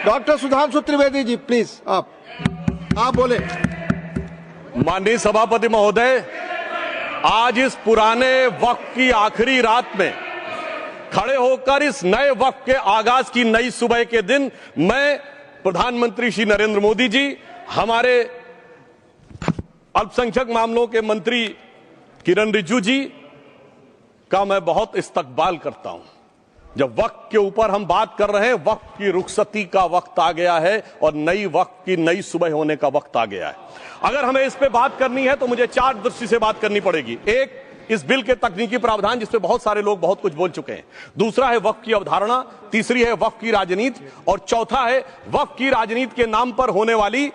Doctor Sudhanshu Trivedi ji please आप बोले। माननीय सभापति महोदय, आज इस पुराने वक्त की आखिरी रात में खड़े होकर इस नए वक्त के आगाज की नई सुबह के दिन मैं प्रधानमंत्री श्री नरेंद्र मोदी जी, हमारे अल्पसंख्यक मामलों के मंत्री किरण रिजिजू जी का मैं बहुत इस्तकबाल करता हूं। जब वक्त के ऊपर हम बात कर रहे हैं, वक्त की रुखसती का वक्त आ गया है और नई वक्त की नई सुबह होने का वक्त आ गया है। अगर हमें इस पे बात करनी है तो मुझे चार दृष्टि से बात करनी पड़ेगी। एक, इस बिल के तकनीकी प्रावधान जिस पे बहुत सारे लोग बहुत कुछ बोल चुके हैं। दूसरा है वक्त की अवधारणा। तीसरी है वक्त की राजनीति। और चौथा है वक्त की राजनीति के नाम पर होने वाली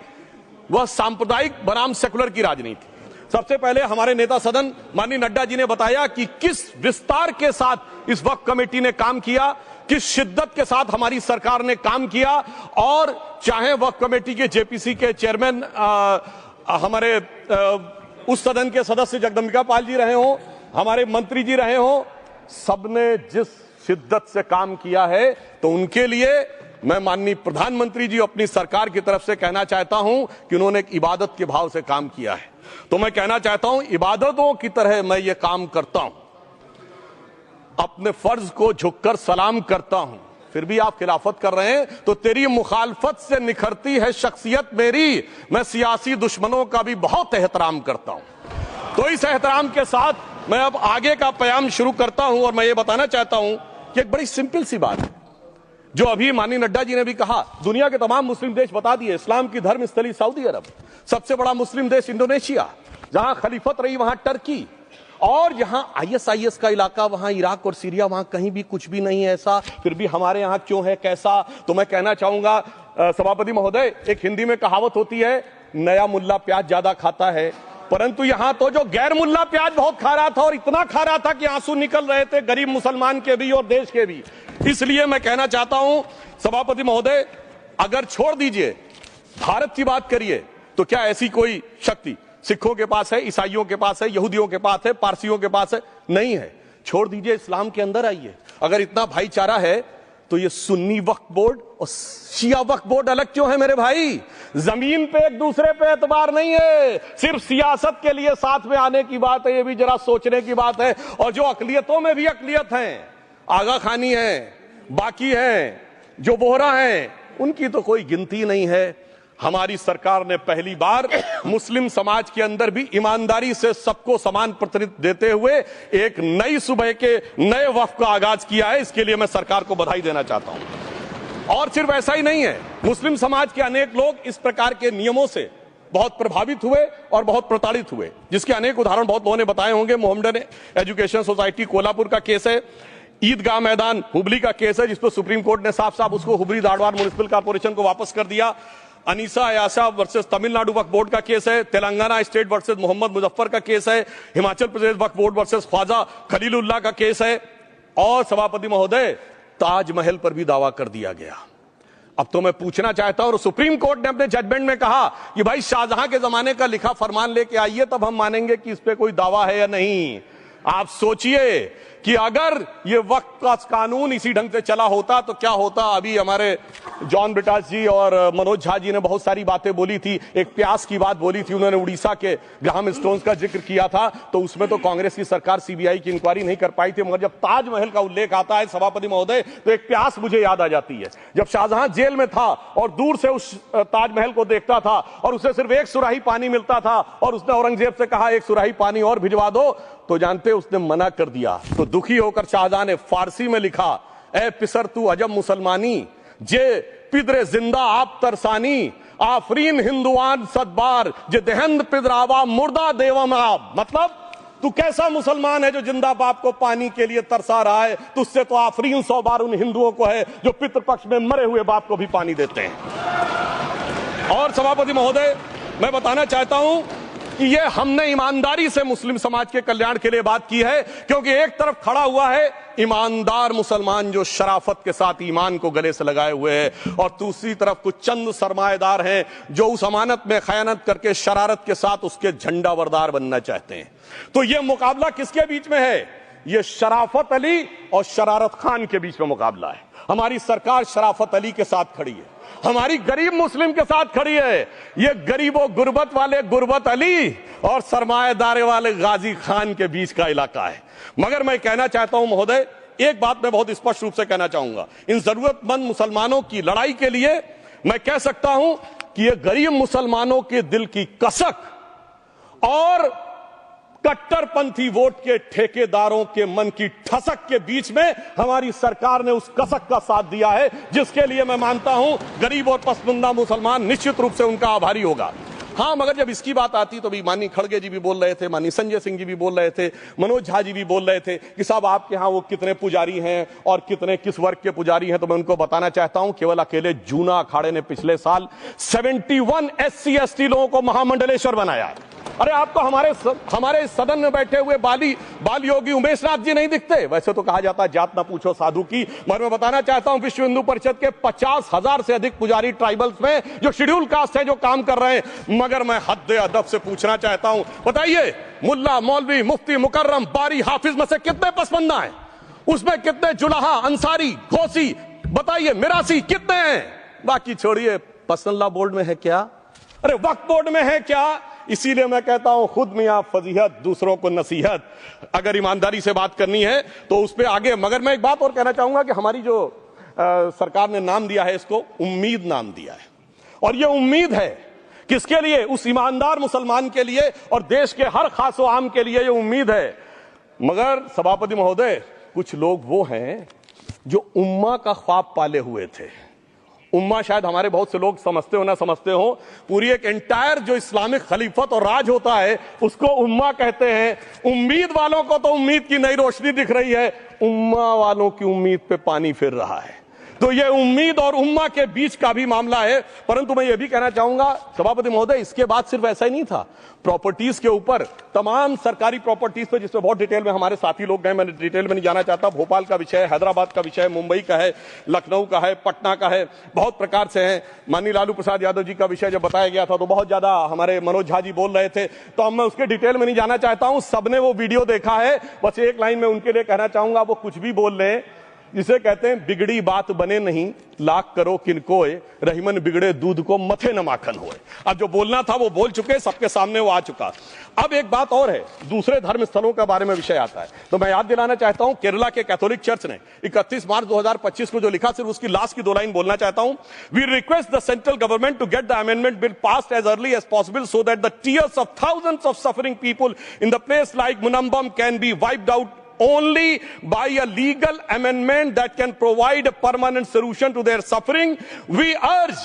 वह सांप्रदायिक बनाम सेकुलर की राजनीति। सबसे पहले हमारे नेता सदन माननीय नड्डा जी ने बताया कि किस विस्तार के साथ इस वक्त कमेटी ने काम किया, किस शिद्दत के साथ हमारी सरकार ने काम किया। और चाहे वक्त कमेटी के जेपीसी के चेयरमैन हमारे उस सदन के सदस्य जगदम्बिका पाल जी रहे हो, हमारे मंत्री जी रहे हो, सबने जिस शिद्दत से काम किया है, तो उनके लिए मैं माननीय प्रधानमंत्री जी अपनी सरकार की तरफ से कहना चाहता हूं कि उन्होंने एक इबादत के भाव से काम किया है। तो मैं कहना चाहता हूं, इबादतों की तरह मैं ये काम करता हूं, अपने फर्ज को झुककर सलाम करता हूं, फिर भी आप खिलाफत कर रहे हैं। तो तेरी मुखालफत से निखरती है शख्सियत मेरी, मैं सियासी दुश्मनों का भी बहुत एहतराम करता हूं। तो इस एहतराम के साथ मैं अब आगे का प्याम शुरू करता हूं और मैं ये बताना चाहता हूं कि एक बड़ी सिंपल सी बात है जो अभी माननीय नड्डा जी ने भी कहा। दुनिया के तमाम मुस्लिम देश बता दिए, इस्लाम की धर्म स्थली सऊदी अरब, सबसे बड़ा मुस्लिम देश इंडोनेशिया, जहां खलीफत रही वहां टर्की, और जहां आईएसआईएस का इलाका वहां इराक और सीरिया, वहां कहीं भी कुछ भी नहीं है ऐसा, फिर भी हमारे यहां क्यों है कैसा। तो मैं कहना चाहूंगा सभापति महोदय, एक हिंदी में कहावत होती है, नया मुल्ला प्याज ज्यादा खाता है, परंतु यहां तो जो गैर मुल्ला प्याज बहुत खा रहा था, और इतना खा रहा था कि आंसू निकल रहे थे गरीब मुसलमान के भी और देश के भी। इसलिए मैं कहना चाहता हूं सभापति महोदय, अगर छोड़ दीजिए भारत की बात करिए, तो क्या ऐसी कोई शक्ति सिखों के पास है, ईसाइयों के पास है, यहूदियों के पास है, पारसियों के पास है? नहीं है। छोड़ दीजिए, इस्लाम के अंदर आइए। अगर इतना भाईचारा है तो ये सुन्नी वक्फ बोर्ड और शिया वक्फ बोर्ड अलग क्यों है मेरे भाई? जमीन पे एक दूसरे पे एतबार नहीं है, सिर्फ सियासत के लिए साथ में आने की बात है। ये भी जरा सोचने की बात है। और जो अकलियतों में भी अकलियत है, आगा खानी है, बाकी है, जो बोहरा है, उनकी तो कोई गिनती नहीं है। हमारी सरकार ने पहली बार मुस्लिम समाज के अंदर भी ईमानदारी से सबको समान प्रतिनिधित्व देते हुए एक नई सुबह के नए वक्त का आगाज किया है। इसके लिए मैं सरकार को बधाई देना चाहता हूं। और सिर्फ ऐसा ही नहीं है, मुस्लिम समाज के अनेक लोग इस प्रकार के नियमों से बहुत प्रभावित हुए और बहुत प्रताड़ित हुए, जिसके अनेक उदाहरण बहुत लोगों ने बताए होंगे। मोहम्मदन एजुकेशन सोसाइटी कोल्हापुर का केस है, ईदगाह मैदान हुबली का केस है, जिसपर सुप्रीम कोर्ट ने साफ साफ उसको हुबली धारवाड़ म्युनिसिपल कॉर्पोरेशन को वापस कर दिया। अनीसा अयाशा वर्सेस तमिलनाडु वक्फ बोर्ड का केस है, तेलंगाना स्टेट वर्सेस मोहम्मद मुजफ्फर का केस है, हिमाचल प्रदेश वक्फ बोर्ड वर्सेस ख्वाजा खलीलुल्लाह का केस है, और सभापति महोदय ताजमहल पर भी दावा कर दिया गया। अब तो मैं पूछना चाहता हूं, और सुप्रीम कोर्ट ने अपने जजमेंट में कहा कि भाई शाहजहां के जमाने का लिखा फरमान लेके आइए, तब हम मानेंगे कि इस पे कोई दावा है या नहीं। आप सोचिए कि अगर ये वक्त का कानून इसी ढंग से चला होता तो क्या होता। अभी हमारे जॉन ब्रिटास जी और मनोज झा जी ने बहुत सारी बातें बोली थी, एक प्यास की बात बोली थी, उन्होंने उड़ीसा के ग्राहम स्टोन्स का जिक्र किया था, तो उसमें तो कांग्रेस की सरकार सीबीआई की इंक्वायरी नहीं कर पाई थी। मगर जब ताजमहल का उल्लेख आता है सभापति महोदय, तो एक प्यास मुझे याद आ जाती है। जब शाहजहां जेल में था और दूर से उस ताजमहल को देखता था और उसे सिर्फ एक सुराही पानी मिलता था, और उसने औरंगजेब से कहा एक सुराही पानी और भिजवा दो, तो जानते उसने मना कर दिया। तो दुखी होकर शाहजहां ने फारसी में लिखा, ए पिसर तू अजब मुसलमानी, जे पिदरे जिंदा आप तरसानी, आफरीन हिंदुआन सदबार, जे देहंद पिदरावा मुर्दा देवम आप। मतलब तू कैसा मुसलमान है जो जिंदा बाप को पानी के लिए तरसा रहा है? तुझसे तो आफरीन 100 बार उन हिंदुओं को है जो पितृपक्ष में मरे हुए बाप को भी पानी देते हैं। और सभापति महोदय, मैं बताना चाहता हूं कि ये हमने ईमानदारी से मुस्लिम समाज के कल्याण के लिए बात की है, क्योंकि एक तरफ खड़ा हुआ है ईमानदार मुसलमान जो शराफत के साथ ईमान को गले से लगाए हुए हैं, और दूसरी तरफ कुछ चंद सरमाएदार हैं जो उस अमानत में खयानत करके शरारत के साथ उसके झंडा बरदार बनना चाहते हैं। तो ये मुकाबला किसके बीच में है? ये शराफत अली और शरारत खान के बीच में मुकाबला है। हमारी सरकार शराफत अली के साथ खड़ी है, हमारी गरीब मुस्लिम के साथ खड़ी है। ये गरीबों गुर्बत वाले गुर्बत अली और सरमाएदारे वाले गाजी खान के बीच का इलाका है। मगर मैं कहना चाहता हूं महोदय, एक बात मैं बहुत स्पष्ट रूप से कहना चाहूंगा, इन जरूरतमंद मुसलमानों की लड़ाई के लिए मैं कह सकता हूं कि ये गरीब मुसलमानों के दिल की कसक और कट्टरपंथी वोट के ठेकेदारों के मन की ठसक के बीच में हमारी सरकार ने उस कसक का साथ दिया है, जिसके लिए मैं मानता हूं गरीब और पसमानदा मुसलमान निश्चित रूप से उनका आभारी होगा। हां, मगर जब इसकी बात आती तो भी माननीय खड़गे जी भी बोल रहे थे, माननीय संजय सिंह जी भी बोल रहे थे, मनोज झा जी भी बोल रहे थे कि साहब आपके यहां वो कितने पुजारी हैं और कितने किस वर्ग के पुजारी हैं। तो मैं उनको बताना चाहता हूं, केवल अकेले जूना अखाड़े ने पिछले साल 71 SC ST लोगों को महामंडलेश्वर बनाया। अरे आपको हमारे सदन में बैठे हुए बाल योगी उमेश नाथ जी नहीं दिखते? वैसे तो कहा जाता है जात ना पूछो साधु की, मगर मैं बताना चाहता हूं विश्व हिंदू परिषद के 50,000 से अधिक पुजारी ट्राइबल्स में जो शेड्यूल कास्ट है जो काम कर रहे हैं। मगर मैं हद अदब से पूछना चाहता हूं, बताइए मुल्ला मौलवी मुफ्ती मुकर्रम बारी हाफिज में से कितने पसमंदा हैं? उसमें कितने जुलाहा अंसारी घोसी बताइए मिरासी कितने हैं? बाकी छोड़िए, पर्सनल लॉ बोर्ड में है क्या? अरे वक्फ बोर्ड में है क्या? इसीलिए मैं कहता हूं खुद मियां फजीहत दूसरों को नसीहत। अगर ईमानदारी से बात करनी है तो उस पर आगे। मगर मैं एक बात और कहना चाहूंगा कि हमारी जो सरकार ने नाम दिया है, इसको उम्मीद नाम दिया है, और यह उम्मीद है किसके लिए? उस ईमानदार मुसलमान के लिए और देश के हर खास व आम के लिए यह उम्मीद है। मगर सभापति महोदय, कुछ लोग वो हैं जो उम्मा का ख्वाब पाले हुए थे। उम्मा शायद हमारे बहुत से लोग समझते हो ना समझते हो, पूरी एक एंटायर जो इस्लामिक खलीफत और राज होता है उसको उम्मा कहते हैं। उम्मीद वालों को तो उम्मीद की नई रोशनी दिख रही है, उम्मा वालों की उम्मीद पे पानी फिर रहा है। तो ये उम्मीद और उम्मा के बीच का भी मामला है। परंतु मैं ये भी कहना चाहूंगा सभापति महोदय, इसके बाद सिर्फ ऐसा ही नहीं था, प्रॉपर्टीज के ऊपर तमाम सरकारी प्रॉपर्टीज पे जिसमें बहुत डिटेल में हमारे साथी लोग गए, मैंने डिटेल में नहीं जाना चाहता। भोपाल का विषय है, हैदराबाद का विषय है, मुंबई का है, लखनऊ का है, पटना का है, बहुत प्रकार से है। माननीय लालू प्रसाद यादव जी का विषय जब बताया गया था तो बहुत ज्यादा हमारे मनोज झा जी बोल रहे थे, तो अब मैं उसके डिटेल में नहीं जाना चाहता हूं। सबने वो वीडियो देखा है। बस एक लाइन में उनके लिए कहना चाहूंगा, वो कुछ भी बोल रहे हैं, जिसे कहते हैं बिगड़ी बात बने नहीं, लाख करो किनकोए, रहीमन बिगड़े दूध को मथे न माखन होए। अब जो बोलना था वो बोल चुके, सबके सामने वो आ चुका। अब एक बात और है, दूसरे धर्म स्थलों के बारे में विषय आता है, तो मैं याद दिलाना चाहता हूं केरला के कैथोलिक चर्च ने 31 मार्च 2025 को जो लिखा, सिर्फ उसकी लास्ट की 2 लाइन बोलना चाहता हूं। We request the central government to get the amendment bill passed as early as possible so that the tears of thousands of suffering people in the place like Munambam can be wiped out only by a legal amendment that can provide a permanent solution to their suffering. We urge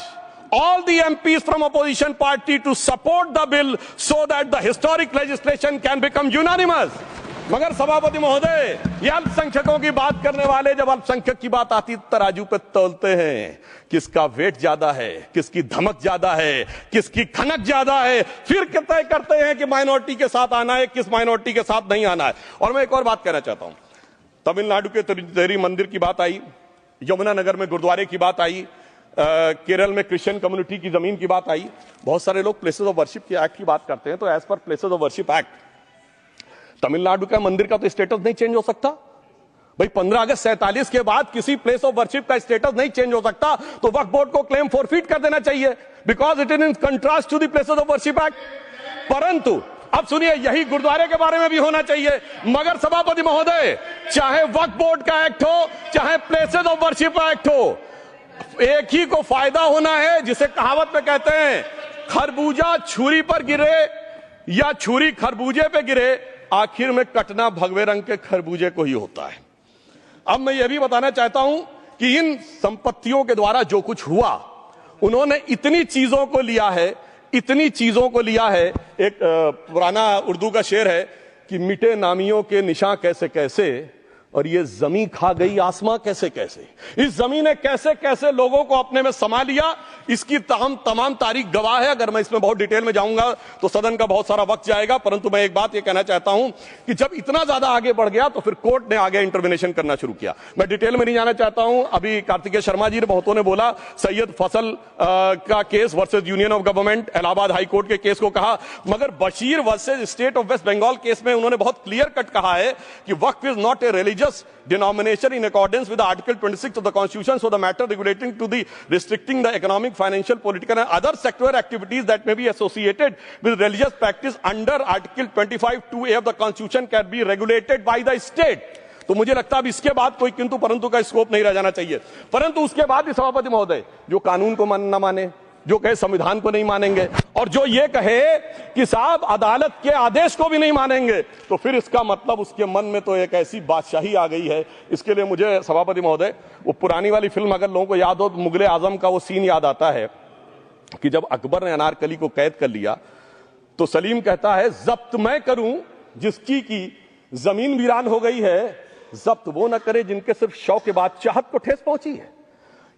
all the MPs from opposition party to support the bill so that the historic legislation can become unanimous. मगर सभापति महोदय, ये अल्पसंख्यकों की बात करने वाले जब अल्पसंख्यक की बात आती तराजू पे तौलते हैं, किसका वेट ज्यादा है, किसकी धमक ज्यादा है, किसकी खनक ज्यादा है, फिर तय करते हैं कि माइनॉरिटी के साथ आना है, किस माइनॉरिटी के साथ नहीं आना है। और मैं एक और बात कहना चाहता हूं, तमिलनाडु के तेरी मंदिर की बात आई, यमुनानगर में गुरुद्वारे की बात आई, केरल में क्रिश्चियन कम्युनिटी की जमीन की बात आई। बहुत सारे लोग प्लेसेस ऑफ वर्शिप के एक्ट की बात करते हैं, तो as per places of worship act Tamil Nadu का मंदिर का तो स्टेटस नहीं चेंज हो सकता भाई। 15 अगस्त 47 के बाद किसी प्लेस ऑफ वर्शिप का स्टेटस नहीं चेंज हो सकता, तो वक्फ बोर्ड को क्लेम फॉरफिट कर देना चाहिए, because it is in contrast to the places of worship act. परंतु अब सुनिए, यही गुरुद्वारे के बारे में भी होना चाहिए। मगर सभापति महोदय, चाहे वक्फ बोर्ड का एक्ट हो, चाहे प्लेसेस ऑफ वर्शिप एक्ट हो, एक ही को फायदा होना है, जिसे कहावत में कहते हैं खरबूजा छुरी पर गिरे या छुरी खरबूजे पे गिरे, आखिर में कटना भगवे रंग के खरबूजे को ही होता है। अब मैं यह भी बताना चाहता हूं कि इन संपत्तियों के द्वारा जो कुछ हुआ, उन्होंने इतनी चीजों को लिया है, इतनी चीजों को लिया है। एक पुराना उर्दू का शेर है कि मिटे नामियों के निशान कैसे कैसे, और ये जमीन खा गई आसमां कैसे कैसे। इस जमीन ने कैसे कैसे लोगों को अपने में समा लिया, इसकी तमाम तारीख गवाह है। अगर मैं इसमें बहुत डिटेल में जाऊंगा तो सदन का बहुत सारा वक्त जाएगा, परंतु मैं एक बात यह कहना चाहता हूं कि जब इतना ज्यादा आगे बढ़ गया तो फिर कोर्ट ने आगे इंटरवेंशन करना शुरू किया। मैं डिटेल में नहीं जाना चाहता हूं। अभी कार्तिकेय शर्मा जी ने बहुतों ने बोला सैयद फसल का case versus union of government, Allahabad high court के केस को कहा, मगर Bashir versus state of West Bengal case में उन्होंने बहुत क्लियर कट कहा है कि waqf is not a religious religious denomination in accordance with Article 26 of the Constitution, so the matter relating to the restricting the economic, financial, political and other sectoral activities that may be associated with religious practice under Article 25(2)(a) of the Constitution can be regulated by the state. तो मुझे लगता है अब इसके बाद कोई किंतु परंतु का स्कोप नहीं रह जाना चाहिए। परंतु उसके बाद भी सभापति महोदय जो कानून को न माने, जो कहे संविधान को नहीं मानेंगे और जो ये कहे कि साहब अदालत के आदेश को भी नहीं मानेंगे, तो फिर इसका मतलब उसके मन में तो एक ऐसी बादशाही आ गई है। इसके लिए मुझे सभापति महोदय वो पुरानी वाली फिल्म अगर लोगों को याद हो तो मुगले आजम का वो सीन याद आता है कि जब अकबर ने अनारकली को कैद कर लिया तो सलीम कहता है जब्त मैं करूं जिसकी की जमीन वीरान हो गई है, जब्त वो न करे जिनके सिर्फ शौक के बाद चाहत को ठेस पहुंची है।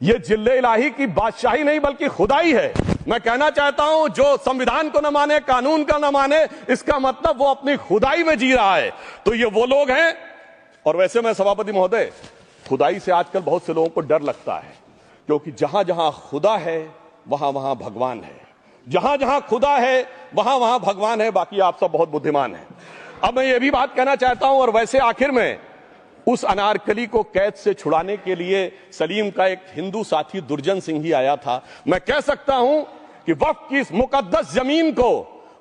ये जिल्ले इलाही की बादशाही नहीं बल्कि खुदाई है। मैं कहना चाहता हूं जो संविधान को न माने, कानून का न माने, इसका मतलब वो अपनी खुदाई में जी रहा है। तो ये वो लोग हैं। और वैसे मैं सभापति महोदय खुदाई से आजकल बहुत से लोगों को डर लगता है, क्योंकि जहां जहां खुदा है वहां वहां भगवान है, जहां जहां खुदा है वहां वहां भगवान है। बाकी आप सब बहुत बुद्धिमान हैं। अब मैं ये भी बात कहना चाहता हूं, और वैसे आखिर में उस अनारकली को कैद से छुड़ाने के लिए सलीम का एक हिंदू साथी दुर्जन सिंह ही आया था। मैं कह सकता हूं कि वक्फ की इस मुकद्दस जमीन को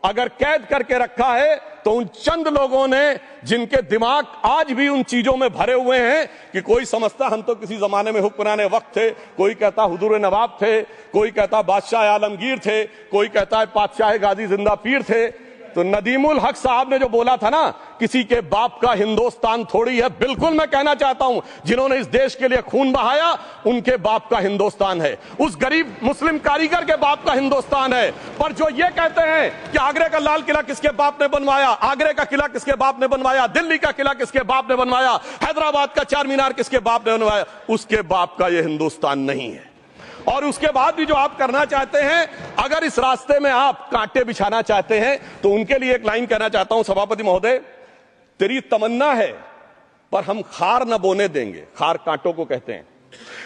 अगर कैद करके रखा है तो उन चंद लोगों ने जिनके दिमाग आज भी उन चीजों में भरे हुए हैं कि कोई समझता हम तो किसी जमाने में हुक्मराने वक्त थे, कोई कहता हुजूर नवाब थे, कोई कहता बादशाह आलमगीर थे, कोई कहता है बादशाह गाजी जिंदा पीर थे। तो नदीमुल हक साहब ने जो बोला था ना, किसी के बाप का हिंदुस्तान थोड़ी है, बिल्कुल मैं कहना चाहता हूं जिन्होंने इस देश के लिए खून बहाया उनके बाप का हिंदुस्तान है, उस गरीब मुस्लिम कारीगर के बाप का हिंदुस्तान है। पर जो ये कहते हैं कि आगरे का लाल किला किसके बाप ने बनवाया, आगरे का किला किसके बाप ने बनवाया, दिल्ली का किला किसके बाप ने बनवाया, हैदराबाद का चार मीनार किसके बाप ने बनवाया, उसके बाप का यह हिंदुस्तान नहीं है। और उसके बाद भी जो आप करना चाहते हैं, अगर इस रास्ते में आप कांटे बिछाना चाहते हैं तो उनके लिए एक लाइन कहना चाहता हूं सभापति महोदय, तेरी तमन्ना है पर हम खार न बोने देंगे, खार कांटों को कहते हैं,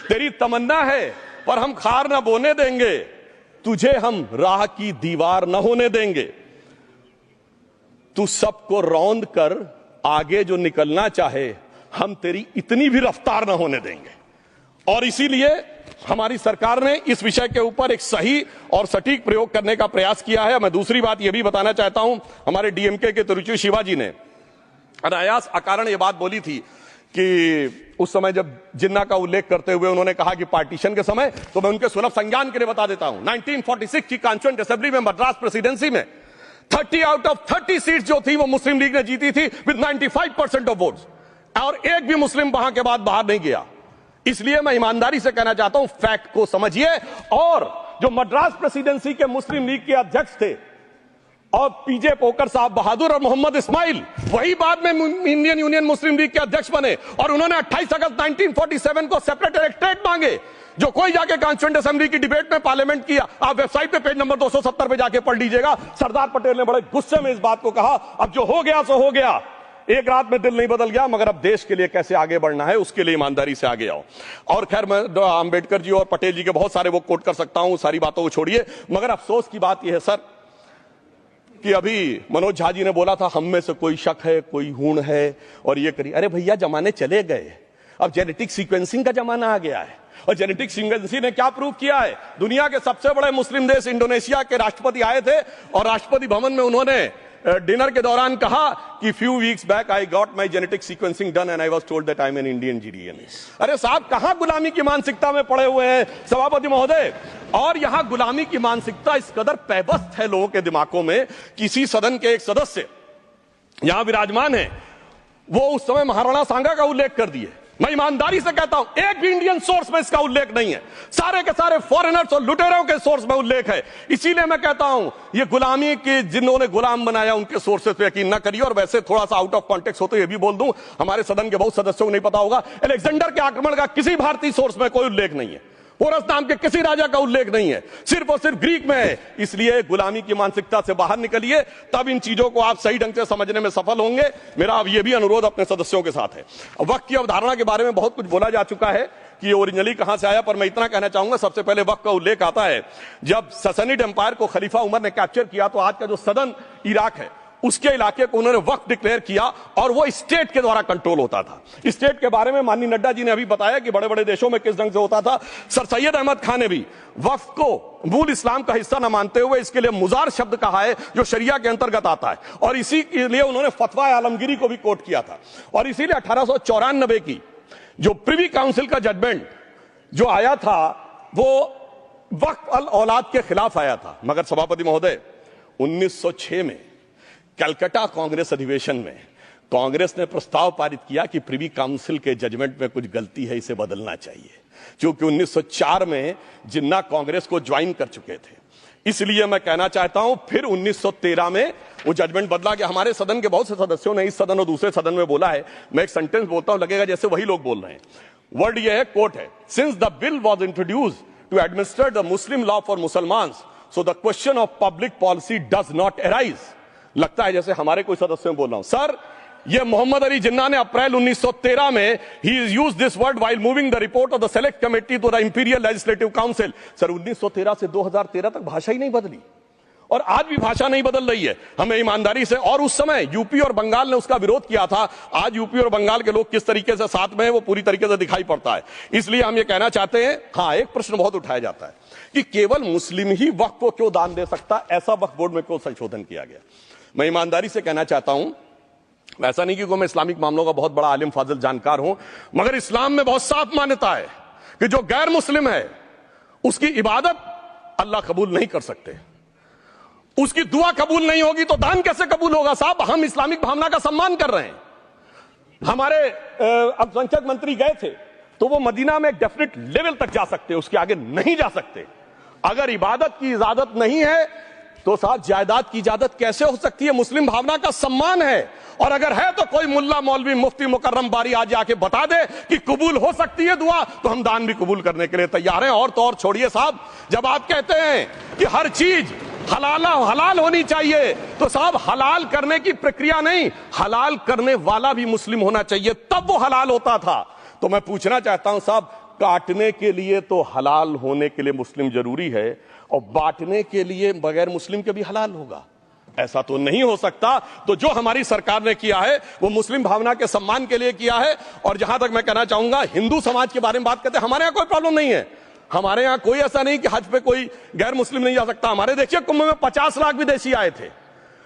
तेरी तमन्ना है पर हम खार न बोने देंगे, तुझे हम राह की दीवार न होने देंगे, तू सबको रौंद कर आगे जो निकलना चाहे हम तेरी इतनी भी रफ्तार न होने देंगे। और इसीलिए हमारी सरकार ने इस विषय के ऊपर एक सही और सटीक प्रयोग करने का प्रयास किया है। मैं दूसरी बात यह भी बताना चाहता हूं, हमारे डीएमके के तिरुचि शिवाजी ने अनायास अकारण यह बात बोली थी कि उस समय जब जिन्ना का उल्लेख करते हुए उन्होंने कहा कि पार्टीशन के समय, तो मैं उनके सुलभ संज्ञान के लिए बता देता हूं, 1946 की कॉन्स्टिट्यूएंट असेंबली में मद्रास प्रेसिडेंसी में 30 आउट ऑफ 30 सीट जो थी वो मुस्लिम लीग ने जीती थी विद 95% ऑफ वोट्स, और एक भी मुस्लिम वहां के बाद बाहर नहीं गया। इसलिए मैं ईमानदारी से कहना चाहता हूं, फैक्ट को समझिए। और जो मद्रास प्रेसिडेंसी के मुस्लिम लीग के अध्यक्ष थे और पीजे पोकर साहब बहादुर और मोहम्मद इस्माइल, वही बाद में इंडियन यूनियन मुस्लिम लीग के अध्यक्ष बने, और उन्होंने 28 अगस्त 1947 को सेपरेट इलेक्टोरेट मांगे, जो कोई जाके कॉन्स्टिट्यूएंट असेंबली की डिबेट में पार्लियामेंट किया। आप वेबसाइट पे पेज नंबर 270 पे जाके पढ़ लीजिएगा। सरदार पटेल ने बड़े गुस्से में इस बात को कहा, अब जो हो गया सो हो गया, एक रात में दिल नहीं बदल गया, मगर अब देश के लिए कैसे आगे बढ़ना है उसके लिए ईमानदारी से आगे आओ। और खैर मैं अंबेडकर जी और पटेल जी के बहुत सारे वो कोट कर सकता हूं, सारी बातों को छोड़िए। मगर अफसोस की बात यह है सर कि अभी मनोज झा जी ने बोला था हम में से कोई शक है, कोई हूण है और ये करिए। अरे भैया जमाने चले गए, अब जेनेटिक सीक्वेंसिंग का जमाना आ गया है। और जेनेटिक सीक्वेंसिंग ने क्या प्रूव किया है, दुनिया के सबसे बड़े मुस्लिम देश इंडोनेशिया के राष्ट्रपति आए थे और राष्ट्रपति भवन में उन्होंने डिनर के दौरान कहा कि few weeks back I got my genetic sequencing done and I was told that I am an Indian GDN. अरे साहब कहां गुलामी की मानसिकता में पड़े हुए हैं सभापति महोदय। और यहां गुलामी की मानसिकता इस कदर पैबस्त है लोगों के दिमागों में। किसी सदन के एक सदस्य यहां विराजमान है, वो उस समय महाराणा सांगा का उल्लेख कर दिए। मैं ईमानदारी से कहता हूं एक भी इंडियन सोर्स में इसका उल्लेख नहीं है, सारे के सारे फॉरेनर्स और लुटेरों के सोर्स में उल्लेख है। इसीलिए मैं कहता हूं ये गुलामी के जिन्होंने गुलाम बनाया उनके सोर्सेस पे यकीन न करिए। और वैसे थोड़ा सा आउट ऑफ कॉन्टेक्स्ट हो तो ये भी बोल दूं, हमारे सदन के बहुत सदस्यों को नहीं पता होगा, अलेक्जेंडर के आक्रमण का किसी भारतीय सोर्स में कोई उल्लेख नहीं है, पोरस नाम के किसी राजा का उल्लेख नहीं है, सिर्फ और सिर्फ ग्रीक में है। इसलिए गुलामी की मानसिकता से बाहर निकलिए, तब इन चीजों को आप सही ढंग से समझने में सफल होंगे। मेरा अब यह भी अनुरोध अपने सदस्यों के साथ है। वक्त की अवधारणा के बारे में बहुत कुछ बोला जा चुका है कि ओरिजिनली कहां से आया, पर मैं इतना कहना चाहूंगा, सबसे पहले वक्त का उल्लेख आता है जब ससनिड एम्पायर को खलीफा उमर ने कैप्चर किया तो आज का जो सदन इराक है उसके इलाके को उन्होंने वक्फ डिक्लेयर किया और वो स्टेट के द्वारा कंट्रोल होता था। स्टेट के बारे में माननीय नड्डा जी ने अभी बताया कि बड़े बड़े देशों में किस ढंग से होता था। सर सैयद अहमद खान ने भी वक्फ को मूल इस्लाम का हिस्सा न मानते हुए इसके लिए मुजार शब्द कहा है जो शरिया के अंतर्गत आता है, और इसी के लिए उन्होंने फतवा आलमगीरी को भी कोट किया था। और इसीलिए 1894 की जो प्रिवी काउंसिल का जजमेंट जो आया था वो वक्फ अल औलाद के खिलाफ आया था। मगर सभापति महोदय 1906 में कलकत्ता कांग्रेस अधिवेशन में कांग्रेस ने प्रस्ताव पारित किया कि प्रिवी काउंसिल के जजमेंट में कुछ गलती है, इसे बदलना चाहिए, क्योंकि 1904 में जिन्ना कांग्रेस को ज्वाइन कर चुके थे। इसलिए मैं कहना चाहता हूं फिर 1913 में वो जजमेंट बदला गया। हमारे सदन के बहुत से सदस्यों ने इस सदन और दूसरे सदन में बोला है, मैं एक सेंटेंस बोलता हूं, लगेगा जैसे वही लोग बोल रहे हैं। वर्ड ये है, कोट है, since the bill was introduced to administer the Muslim law for मुसलमान, so the question of public policy does not arise. लगता है जैसे हमारे कोई सदस्य बोल रहा हूं। सर, ये मोहम्मद अली जिन्ना ने अप्रैल 1913 में he is use this word while moving the report of the select committee to the imperial legislative council. Sir, 1913 से 2013 तक भाषा ही नहीं बदली और आज भी भाषा नहीं बदल रही है। हमें ईमानदारी से, और उस समय यूपी और बंगाल ने उसका विरोध किया था, आज यूपी और बंगाल के लोग किस तरीके से साथ में है वो पूरी तरीके से दिखाई पड़ता है। इसलिए हम ये कहना चाहते हैं, हाँ, एक प्रश्न बहुत उठाया जाता है कि केवल मुस्लिम ही वक्फ को क्यों दान दे सकता, ऐसा वक्फ बोर्ड में क्यों संशोधन किया गया। मैं ईमानदारी से कहना चाहता हूं, ऐसा नहीं कि मैं इस्लामिक मामलों का बहुत बड़ा आलिम फाजिल जानकार हूं, मगर इस्लाम में बहुत साफ मान्यता है कि जो गैर मुस्लिम है उसकी इबादत अल्लाह कबूल नहीं कर सकते, उसकी दुआ कबूल नहीं होगी तो दान कैसे कबूल होगा। साहब, हम इस्लामिक भावना का सम्मान कर रहे हैं। हमारे अल्पसंख्यक मंत्री गए थे तो वो मदीना में एक डेफिनेट लेवल तक जा सकते, उसके आगे नहीं जा सकते। अगर इबादत की इजाजत नहीं है तो साहब जायदाद की इजाजत कैसे हो सकती है। मुस्लिम भावना का सम्मान है, और अगर है तो कोई मुल्ला मौलवी मुफ्ती मुकर्रम बारी आज आके बता दे कि कबूल हो सकती है दुआ, तो हम दान भी कबूल करने के लिए तैयार हैं। और तो और छोड़िए साहब, जब आप कहते हैं कि हर चीज हलाल होनी चाहिए, तो साहब हलाल करने की प्रक्रिया नहीं, हलाल करने वाला भी मुस्लिम होना चाहिए, तब वो हलाल होता था। तो मैं पूछना चाहता हूं साहब, काटने के लिए तो हलाल होने के लिए मुस्लिम जरूरी है और बांटने के लिए बगैर मुस्लिम के भी हलाल होगा, ऐसा तो नहीं हो सकता। तो जो हमारी सरकार ने किया है वो मुस्लिम भावना के सम्मान के लिए किया है। और जहां तक मैं कहना चाहूंगा, हिंदू समाज के बारे में बात करते हैं, हमारे यहां कोई प्रॉब्लम नहीं है। हमारे यहां कोई ऐसा नहीं कि हज पे कोई गैर मुस्लिम नहीं जा सकता। हमारे देखिए कुंभ में 50 लाख विदेशी आए थे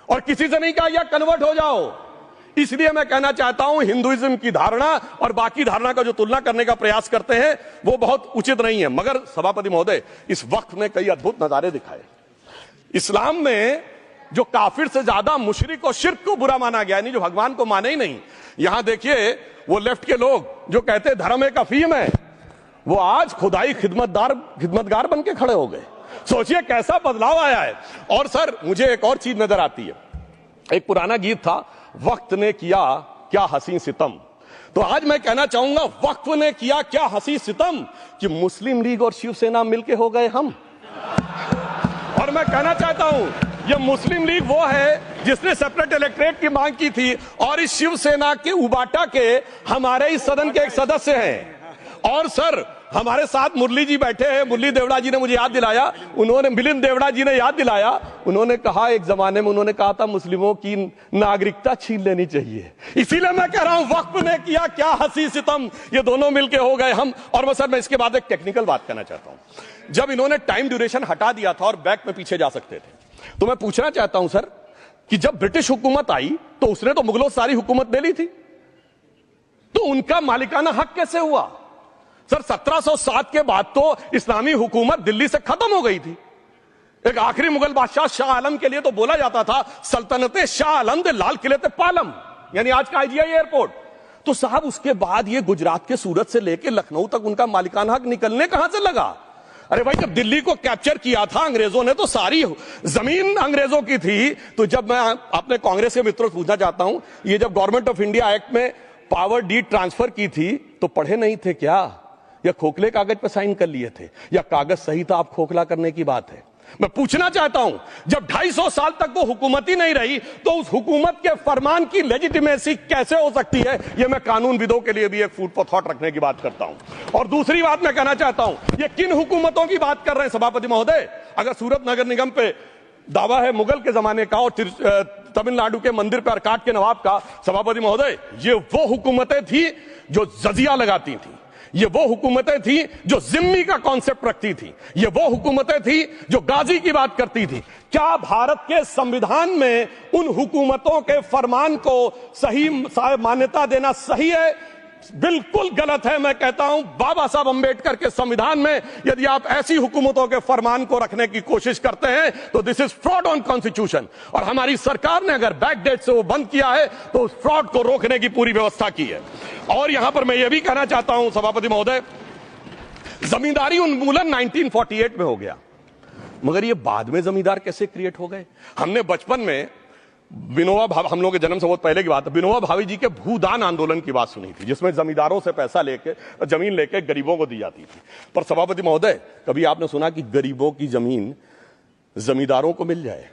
और किसी से नहीं कहा या कन्वर्ट हो जाओ। इसलिए मैं कहना चाहता हूं, हिंदुइज्म की धारणा और बाकी धारणा का जो तुलना करने का प्रयास करते हैं वो बहुत उचित नहीं है। मगर सभापति महोदय, इस वक्त ने कई अद्भुत नजारे दिखाए। इस्लाम में जो काफिर से ज्यादा मुशरिक और शिर्क को बुरा माना गया, नहीं जो भगवान को माने ही नहीं। यहां देखिए वो लेफ्ट के लोग जो कहते धर्म एक अफीम है, वो आज खुदाई खिदमतगार बन के खड़े हो गए। सोचिए कैसा बदलाव आया है। और सर, मुझे एक और चीज नजर आती है, एक पुराना गीत था, वक्त ने किया क्या हसी सितम। तो आज मैं कहना चाहूंगा, वक्त ने किया क्या हसी सितम कि मुस्लिम लीग और शिवसेना मिलके हो गए हम। और मैं कहना चाहता हूं, ये मुस्लिम लीग वो है जिसने सेपरेट इलेक्टोरेट की मांग की थी, और इस शिवसेना के उबाटा के हमारे इस सदन के एक सदस्य हैं। और सर, हमारे साथ मुरली जी बैठे हैं, मुरली देवड़ा जी ने मुझे याद दिलाया, उन्होंने मिलिंद देवड़ा जी ने याद दिलाया, उन्होंने कहा एक जमाने में उन्होंने कहा था मुस्लिमों की नागरिकता छीन लेनी चाहिए। इसीलिए मैं कह रहा हूं, वक्त ने किया क्या हसी सितम, ये दोनों मिलके हो गए हम। और मैं इसके बाद एक टेक्निकल बात करना चाहता हूं। जब इन्होंने टाइम ड्यूरेशन हटा दिया था और बैक में पीछे जा सकते थे, तो मैं पूछना चाहता हूं सर कि जब ब्रिटिश हुकूमत आई तो उसने तो मुगलों सारी हुकूमत ले ली थी, तो उनका मालिकाना हक कैसे हुआ। सर, 1707 के बाद तो इस्लामी हुकूमत दिल्ली से खत्म हो गई थी। एक आखिरी मुगल बादशाह शाह आलम के लिए तो बोला जाता था सल्तनते शाह आलम दे लाल किले ते पालम, यानी आज का IGI एयरपोर्ट। तो साहब उसके बाद ये गुजरात के सूरत से लेकर लखनऊ तक उनका मालिकाना हक निकलने कहां से लगा। अरे भाई, जब दिल्ली को कैप्चर किया था अंग्रेजों ने तो सारी जमीन अंग्रेजों की थी। तो जब मैं अपने कांग्रेस के मित्रों से पूछना चाहता हूं, ये जब गवर्नमेंट ऑफ इंडिया एक्ट में पावर डीड ट्रांसफर की थी तो पढ़े नहीं थे क्या, या खोखले कागज पर साइन कर लिए थे, या कागज सही था, आप खोखला करने की बात है। मैं पूछना चाहता हूं, जब 250 साल तक वो हुकूमत ही नहीं रही तो उस हुकूमत के फरमान की लेजिटिमेसी कैसे हो सकती है, यह मैं कानूनविदों के लिए भी एक फूड फॉर थॉट रखने की बात करता हूं। और दूसरी बात मैं कहना चाहता हूं, ये किन हुकूमतों की बात कर रहे हैं सभापति महोदय। अगर सूरत नगर निगम पे दावा है मुगल के जमाने का और तमिलनाडु के मंदिर पर अरकाट के नवाब का। सभापति महोदय, ये वो हुकूमतें थी जो जजिया लगाती थी, ये वो हुकूमतें थी जो जिम्मी का कॉन्सेप्ट रखती थी, ये वो हुकूमतें थी जो गाजी की बात करती थी। क्या भारत के संविधान में उन हुकूमतों के फरमान को सही मान्यता देना सही है? बिल्कुल गलत है। मैं कहता हूं बाबा साहब अंबेडकर के संविधान में यदि आप ऐसी हुकूमतों के फरमान को रखने की कोशिश करते हैं तो this is fraud on constitution. और हमारी सरकार ने अगर बैकडेट से वो बंद किया है तो उस फ्रॉड को रोकने की पूरी व्यवस्था की है। और यहां पर मैं ये भी कहना चाहता हूं सभापति महोदय, जमींदारी उन्मूलन 1948 में हो गया, मगर ये बाद में जमींदार कैसे क्रिएट हो गए? हमने बचपन में विनोबा भावे, हम लोगों के जन्म से बहुत पहले की बात है, विनोबा भावे जी के भूदान आंदोलन की बात सुनी थी, जिसमें जमींदारों से पैसा लेके जमीन लेके गरीबों को दी जाती थी। पर सभापति महोदय, कभी आपने सुना कि गरीबों की जमीन जमींदारों को मिल जाए?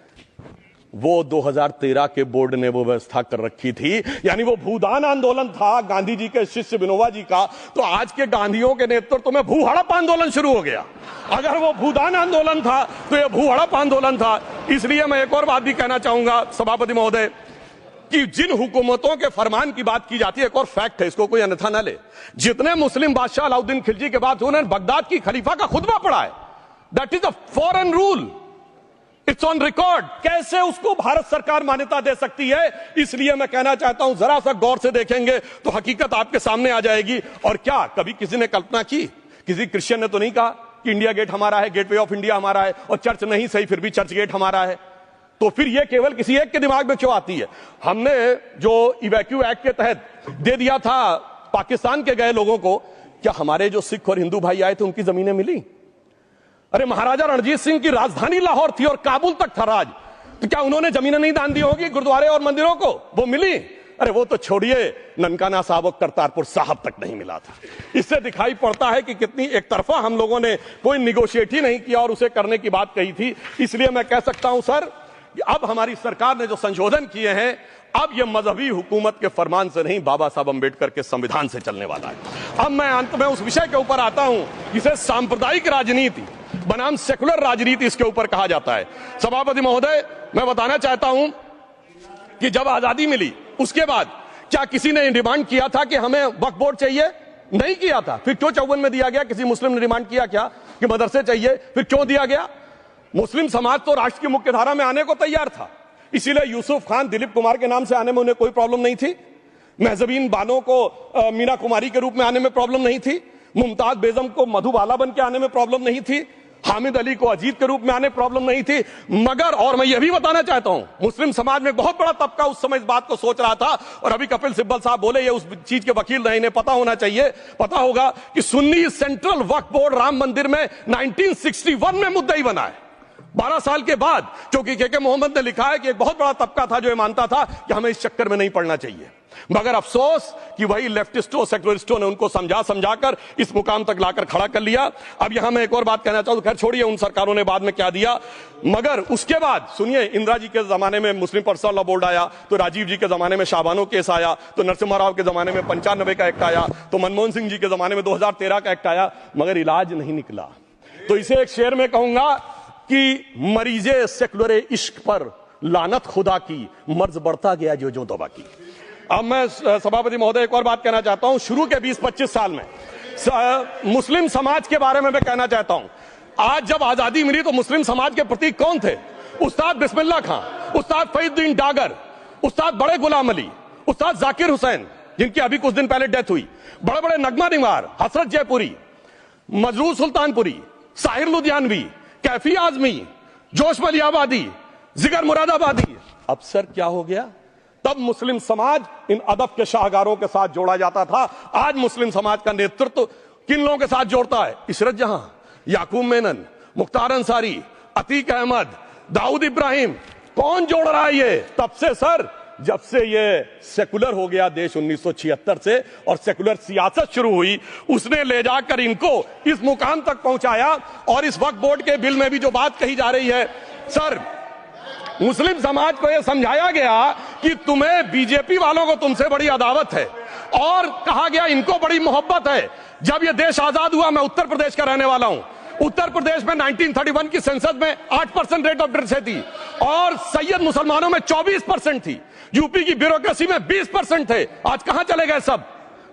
वो 2013 के बोर्ड ने वो व्यवस्था कर रखी थी। यानी वो भूदान आंदोलन था गांधी जी के शिष्य विनोबा जी का, तो आज के गांधियों के नेतृत्व में भू हड़प आंदोलन शुरू हो गया। अगर वो भूदान आंदोलन था तो ये भू हड़प आंदोलन था। इसलिए मैं एक और बात भी कहना चाहूंगा सभापति महोदय कि जिन हुकूमतों के फरमान की बात की जाती है, एक और फैक्ट है, इसको कोई अन्यथा न ले, जितने मुस्लिम बादशाह अलाउद्दीन खिलजी के बाद उन्होंने बगदाद की खलीफा का खुतबा पढ़ा है। That is a foreign rule, it's on record. कैसे उसको भारत सरकार मान्यता दे सकती है? इसलिए मैं कहना चाहता हूं जरा सा गौर से देखेंगे तो हकीकत आपके सामने आ जाएगी। और क्या कभी किसी ने कल्पना की, किसी क्रिश्चियन ने तो नहीं कहा कि इंडिया गेट हमारा है, गेटवे ऑफ इंडिया हमारा है, और चर्च नहीं सही फिर भी चर्च गेट हमारा है? तो फिर यह केवल किसी एक के दिमाग में क्यों आती है? हमने जो इवैक्यू एक्ट के तहत दे दिया था पाकिस्तान के गए लोगों को, क्या हमारे जो सिख और हिंदू भाई आए थे उनकी जमीनें मिली? अरे महाराजा रणजीत सिंह की राजधानी लाहौर थी और काबुल तक था राज, तो क्या उन्होंने जमीनें नहीं दान दी होगी गुरुद्वारे और मंदिरों को? वो मिली? अरे वो तो छोड़िए, ननकाना साहब और करतारपुर साहब तक नहीं मिला था। इससे दिखाई पड़ता है कि कितनी एक तरफा हम लोगों ने कोई निगोशिएट ही नहीं किया और उसे करने की बात कही थी। इसलिए मैं कह सकता हूं सर कि अब हमारी सरकार ने जो संशोधन किए हैं, अब यह मजहबी हुकूमत के फरमान से नहीं, बाबा साहब अंबेडकर के संविधान से चलने वाला है। अब मैं अंत में उस विषय के ऊपर आता हूं जिसे सांप्रदायिक राजनीति बनाम सेकुलर राजनीति इसके ऊपर कहा जाता है। सभापति महोदय, मैं बताना चाहता हूं कि जब आजादी मिली उसके बाद क्या किसी ने डिमांड किया था कि हमें वक्फ बोर्ड चाहिए? नहीं किया था। फिर क्यों 54 में दिया गया? किसी मुस्लिम ने डिमांड किया क्या कि मदरसे चाहिए? फिर क्यों दिया गया? मुस्लिम समाज तो राष्ट्र की मुख्य धारा में आने को तैयार था, इसीलिए यूसुफ खान, दिलीप कुमार के नाम से आने में उन्हें कोई प्रॉब्लम नहीं थी। महजबीन बानो को मीना कुमारी के रूप में आने में प्रॉब्लम नहीं थी। मुमताज बेगम को मधुबाला बन के आने में प्रॉब्लम नहीं थी। हामिद अली को अजीत के रूप में आने प्रॉब्लम नहीं थी। मगर और मैं यह भी बताना चाहता हूं, मुस्लिम समाज में बहुत बड़ा तबका उस समय इस बात को सोच रहा था, और अभी कपिल सिब्बल साहब बोले ये उस चीज के वकील नहीं, इन्हें पता होना चाहिए, पता होगा कि सुन्नी सेंट्रल वक्फ बोर्ड राम मंदिर में 1961 में मुद्दई बना है, 12 साल के बाद। क्योंकि के मोहम्मद ने लिखा है कि एक बहुत बड़ा तबका था जो ये मानता था कि हमें इस चक्कर में नहीं पड़ना चाहिए। मगर अफसोस कि वही लेफ्टिस्टों, सेकुलरिस्टों ने उनको समझाकर इस मुकाम तक लाकर खड़ा कर लिया। अब यहां मैं एक और बात कहना चाहूं, खैर छोड़िए उन सरकारों ने बाद में क्या दिया, मगर उसके बाद सुनिए, इंदिरा जी के जमाने में मुस्लिम पर्सनल लॉ बोर्ड आया, तो राजीव जी के जमाने में शाहबानो केस आया, तो नरसिम्हा राव के जमाने में 95 का एक्ट आया, तो मनमोहन सिंह जी के जमाने में 2013 का एक्ट आया, मगर इलाज नहीं निकला। तो इसे एक शेर में कहूंगा कि मरीजे सेकुलर इश्क पर लानत खुदा की, मर्ज बढ़ता गया जो दवा की। अब मैं सभापति महोदय एक और बात कहना चाहता हूं, शुरू के 20-25 साल में मुस्लिम समाज के बारे में मैं कहना चाहता हूं। आज जब आजादी मिली तो मुस्लिम समाज के प्रतीक कौन थे? उस्ताद बिस्मिल्लाह खां, उस्ताद फरीदुद्दीन डागर, उस्ताद बड़े गुलाम अली, उस्ताद जाकिर हुसैन जिनकी अभी कुछ दिन पहले डेथ हुई, बड़े बड़े नगमा निवार, हसरत जयपुरी, मजरूर सुल्तानपुरी, साहिर लुधियानवी, कैफी आजमी, जोश मलियाबादी, जिगर मुरादाबादी। अब सर क्या हो गया? तब मुस्लिम समाज इन अदब के शाहकारों के साथ जोड़ा जाता था। आज मुस्लिम समाज का नेतृत्व किन लोगों के साथ जोड़ता है? इशरत जहां, याकूब मेनन, मुख्तार अंसारी, अतीक अहमद, दाऊद इब्राहिम। कौन जोड़ रहा है ये? तब से सर, जब से ये सेकुलर हो गया देश 1976 से और सेकुलर सियासत शुरू हुई, उसने ले जाकर इनको इस मुकाम तक पहुंचाया। और इस वक्फ बोर्ड के बिल में भी जो बात कही जा रही है सर, मुस्लिम समाज को यह समझाया गया कि तुम्हें बीजेपी वालों को तुमसे बड़ी अदावत है, और कहा गया इनको बड़ी मोहब्बत है। जब यह देश आजाद हुआ, मैं उत्तर प्रदेश का रहने वाला हूं, उत्तर प्रदेश में 1931 की सेंसस में 8% रेट ऑफ डेथ थी और सैयद मुसलमानों में 24% थी। यूपी की ब्यूरोक्रेसी में 20% थे। आज कहां चले गए सब?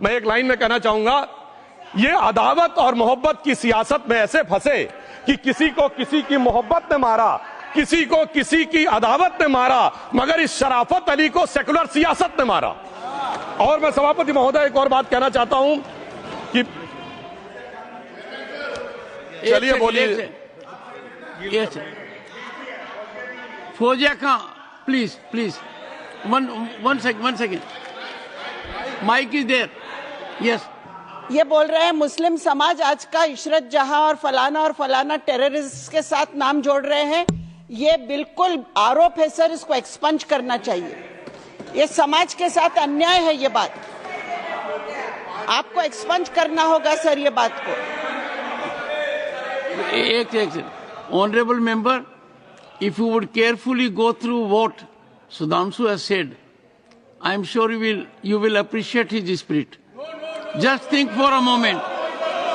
मैं एक लाइन में कहना चाहूंगा, ये अदावत और मोहब्बत की सियासत में ऐसे फंसे कि किसी को किसी की मोहब्बत ने मारा, किसी को किसी की अदावत ने मारा, मगर इस शराफत अली को सेकुलर सियासत ने मारा। और मैं सभापति महोदय एक और बात कहना चाहता हूं कि चलिए बोलिए। Fauzia Khan, please one second, mic is there. Yes, ये बोल रहे हैं मुस्लिम समाज आज का इशरत जहां और फलाना टेररिस्ट के साथ नाम जोड़ रहे हैं। ये बिल्कुल आरोप है सर, इसको एक्सपंज करना चाहिए। ये समाज के साथ अन्याय है। ये बात आपको एक्सपंज करना होगा सर, ये बात को। एक honourable member, if you would carefully go through what Sudhanshu has said, I am sure you will appreciate his spirit. Just think for a moment.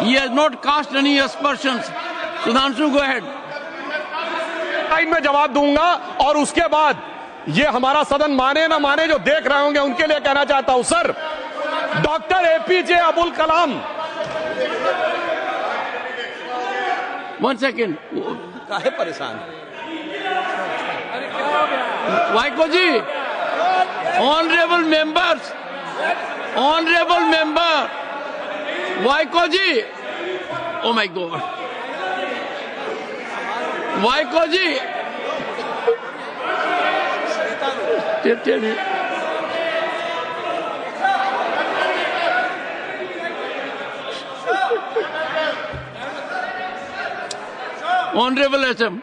He has not cast any aspersions. Sudhanshu, go ahead. Time में जवाब दूंगा और उसके बाद ये हमारा सदन माने ना माने, जो देख रहे होंगे उनके लिए कहना चाहता हूं sir, doctor APJ Abdul Kalam. One second. काहे परेशान? Vaiko ji, honourable member, Vaiko ji, oh my god, Vaiko ji, honourable SM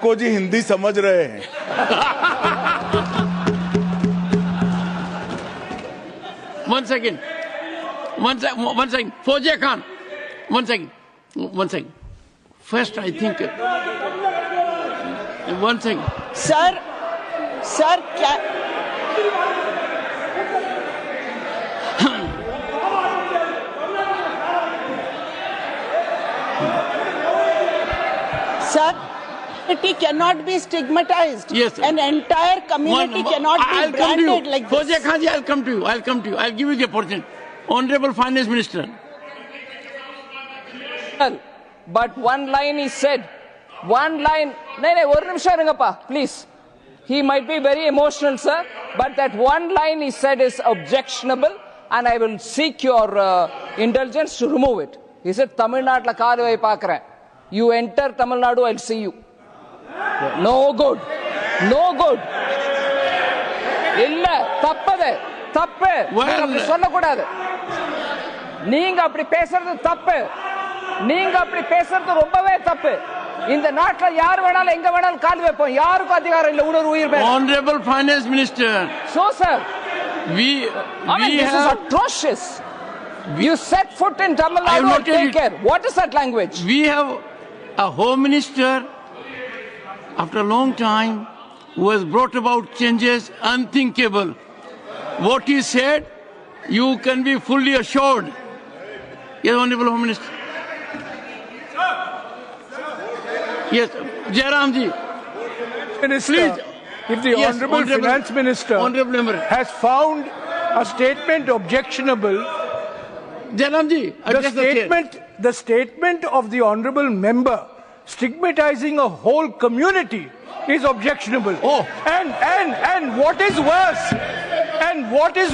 को जी हिंदी समझ रहे हैं। One second. Fauziya Khan, one second. First, I think. One second. Sir क्या sir, community cannot be stigmatized. Yes, sir. An entire community cannot be branded like this. Fauziya Khan ji, I'll come to you. I'll give you the opportunity. Honorable Finance Minister. But one line is said. One line. No, one nimisham irungappa, please. He might be very emotional, sir, but that one line he said is objectionable, and I will seek your indulgence to remove it. He said, Tamil Nadu la kaaluvai paakren. You enter Tamil Nadu, I'll see you. No good. No good. இல்ல தப்பது தப்பு. அப்படி சொல்லக்கூடாது. நீங்க அப்படி பேசுறது தப்பு. நீங்க அப்படி பேசுறது ரொம்பவே தப்பு. இந்த நாட்டுல யார் வேணாலும் எங்க வேணாலும் கால் வைப்போம். யாருக்கும் அதிகாரம் இல்ல ஒரு உயிர் மேல. Honorable Finance Minister. So sir, this is atrocious. You set foot in Tamil Nadu and take care. What is that language? We have a Home Minister after a long time who has brought about changes unthinkable. What he said, you can be fully assured. Yes, Honorable Home Minister. Yes, Jairam ji. Minister, please. If the Honorable Finance Minister has found a statement objectionable, Jairam ji, the statement of the Honorable Member stigmatizing a whole community is objectionable. Oh. And what is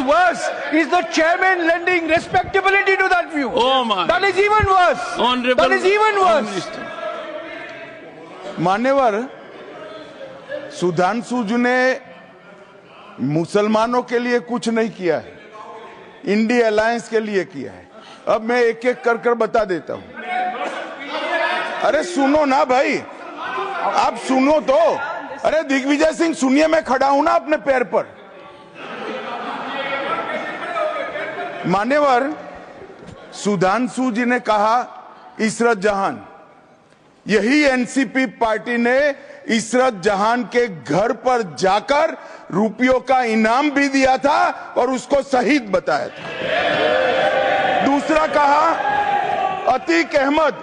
worse is the chairman lending respectability to that view. Oh my. That is even worse. Honorable that is even worse. मान्यवर, सुधांशु जी ने मुसलमानों के लिए कुछ नहीं किया है, India alliance के लिए किया है। अब मैं एक एक कर बता देता हूं। अरे सुनो ना भाई, आप सुनो तो। अरे दिग्विजय सिंह सुनिए, मैं खड़ा हूं ना अपने पैर पर। मान्यवर, सुधांशु जी ने कहा इशरत जहान, यही एनसीपी पार्टी ने इशरत जहान के घर पर जाकर रुपयों का इनाम भी दिया था और उसको शहीद बताया था। दूसरा कहा अतीक अहमद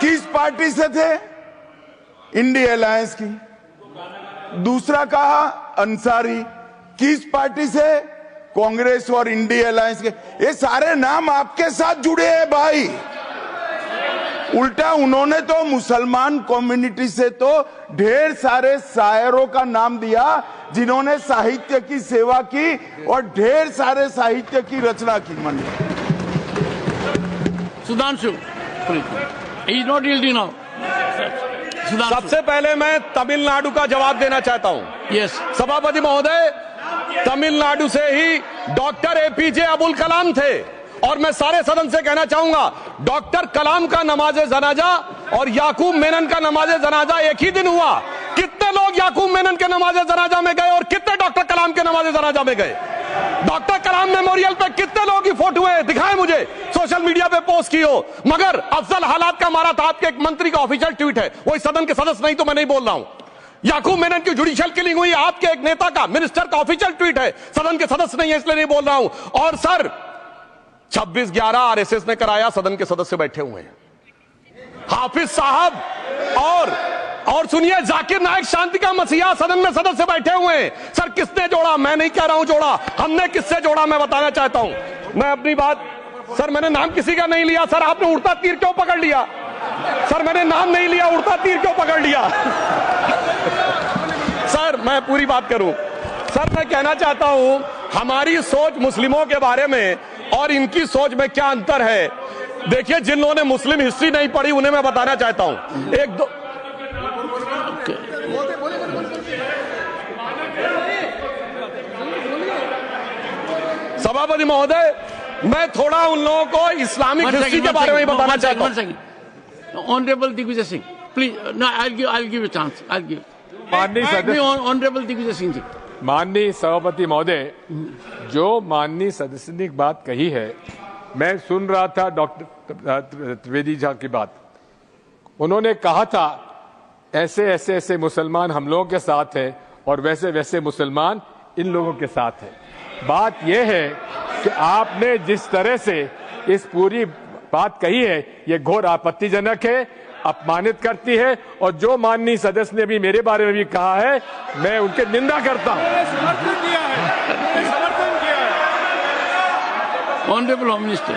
किस पार्टी से थे? इंडिया अलायंस की। दूसरा कहा अंसारी किस पार्टी से? कांग्रेस और इंडिया अलायंस के। ये सारे नाम आपके साथ जुड़े हैं भाई। उल्टा उन्होंने तो मुसलमान कम्युनिटी से तो ढेर सारे शायरों का नाम दिया जिन्होंने साहित्य की सेवा की और ढेर सारे साहित्य की रचना की। मन Sudhanshu, he's not yielding now. Sudhanshu. सबसे पहले मैं तमिलनाडु का जवाब देना चाहता हूं। Yes. सभापति महोदय, तमिलनाडु से ही डॉक्टर एपीजे अबुल कलाम थे और मैं सारे सदन से कहना चाहूंगा डॉक्टर कलाम का नमाज जनाजा और याकूब मेनन का नमाज जनाजा एक ही दिन हुआ। कितने लोग याकूब मेनन के नमाज जनाजा में गए और कितने डॉक्टर कलाम के नमाज जनाजा में गए? डॉक्टर कलाम मेमोरियल पे कितने लोगों की फोटो है? दिखाएं मुझे, सोशल मीडिया पे पोस्ट की हो। मगर अफजल हालात का मारा था आपके एक मंत्री का ऑफिशियल ट्वीट है, वो इस सदन के सदस्य नहीं तो मैं नहीं बोल रहा हूं। याकूब मेनन की जुडिशियल किलिंग हुई आपके एक नेता का, मिनिस्टर का ऑफिशियल ट्वीट है, सदन के सदस्य नहीं है इसलिए नहीं बोल रहा हूं। और सर 26/11 आरएसएस ने कराया, सदन के सदस्य बैठे हुए हैं। हाफिज साहब और सुनिए जाकिर नायक शांति का मसीहा सदन में सदस्य बैठे हुए हैं। सर किसने जोड़ा? मैं नहीं कह रहा हूं जोड़ा, हमने किससे जोड़ा मैं बताना चाहता हूं। मैं अपनी बात, सर मैंने नाम किसी का नहीं लिया। सर आपने उड़ता तीर क्यों पकड़ लिया? सर मैंने नाम नहीं लिया, उड़ता तीर क्यों पकड़ लिया? सर मैं पूरी बात करूं। सर मैं कहना चाहता हूं हमारी सोच मुस्लिमों के बारे में और इनकी सोच में क्या अंतर है। देखिए जिन लोगों ने मुस्लिम हिस्ट्री नहीं पढ़ी उन्हें मैं बताना चाहता हूं। एक दो सभापति महोदय, मैं थोड़ा उन लोगों को इस्लामिक हिस्ट्री के बारे में बताना चाहता हूं। Honourable Digvijay Singh, please, no I'll give a chance. I'll give. Honourable Digvijay Singh ji. माननीय सभापति महोदय, जो माननीय सदस्य ने बात कही है, मैं सुन रहा था डॉक्टर त्रिवेदी जी की बात। उन्होंने कहा था ऐसे ऐसे ऐसे मुसलमान हम लोगों के साथ हैं और वैसे वैसे मुसलमान इन लोगों के साथ हैं। बात यह है कि आपने जिस तरह से इस पूरी बात कही है ये घोर आपत्तिजनक है, अपमानित करती है और जो माननीय सदस्य ने भी मेरे बारे में भी कहा है मैं उनके निंदा करता हूं। Honourable home minister,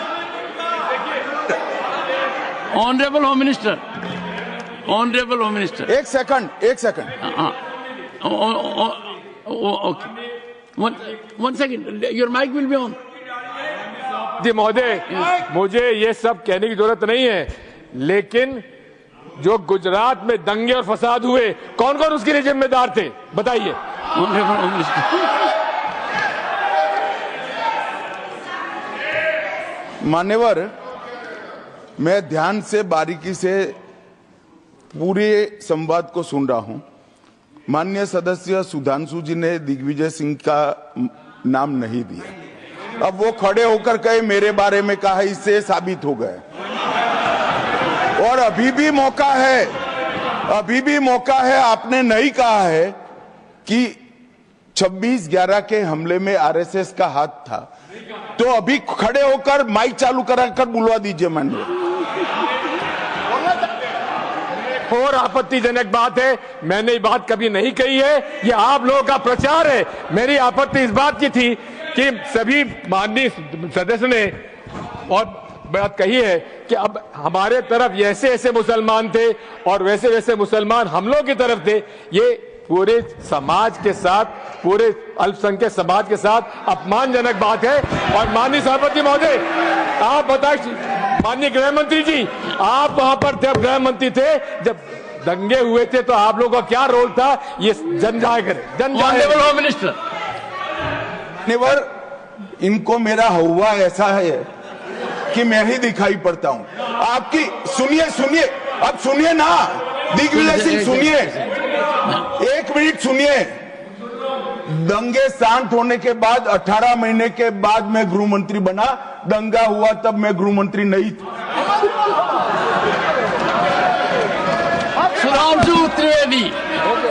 honourable home minister, honourable home minister, एक सेकंड। Okay, one second, your mic will be on. जी महोदय, मुझे ये सब कहने की जरूरत नहीं है, लेकिन जो गुजरात में दंगे और फसाद हुए कौन कौन उसके लिए जिम्मेदार थे बताइए। Honourable home minister. मान्यवर, मैं ध्यान से बारीकी से पूरे संवाद को सुन रहा हूं। माननीय सदस्य सुधांशु जी ने दिग्विजय सिंह का नाम नहीं दिया। अब वो खड़े होकर कहे मेरे बारे में कहा, इससे साबित हो गए। और अभी भी मौका है, आपने नहीं कहा है कि 26/11 के हमले में आरएसएस का हाथ था, तो अभी खड़े होकर माइक चालू कराकर बुलवा दीजिए। माननीय, और आपत्तिजनक बात है, मैंने ये बात कभी नहीं कही है, ये आप लोगों का प्रचार है। मेरी आपत्ति इस बात की थी कि सभी माननीय सदस्य ने और बात कही है कि अब हमारे तरफ ऐसे ऐसे मुसलमान थे और वैसे वैसे मुसलमान हम लोग की तरफ थे। ये पूरे समाज के साथ, पूरे अल्पसंख्यक समाज के साथ अपमानजनक बात है। और माननीय सभापति महोदय, आप बताइए, माननीय गृह मंत्री जी, आप वहां पर थे, गृह मंत्री थे जब दंगे हुए थे, तो आप लोगों का क्या रोल था ये जन जाहिर होम मिनिस्टर। इनको मेरा हुआ ऐसा है कि मैं ही दिखाई पड़ता हूं। आपकी सुनिए, अब सुनिए ना दिग्विजय सिंह, सुनिए, एक मिनट सुनिए। दंगे शांत होने के बाद 18 महीने के बाद मैं गृह मंत्री बना। दंगा हुआ तब मैं गृह मंत्री नहीं था। सुधांशु त्रिवेदी,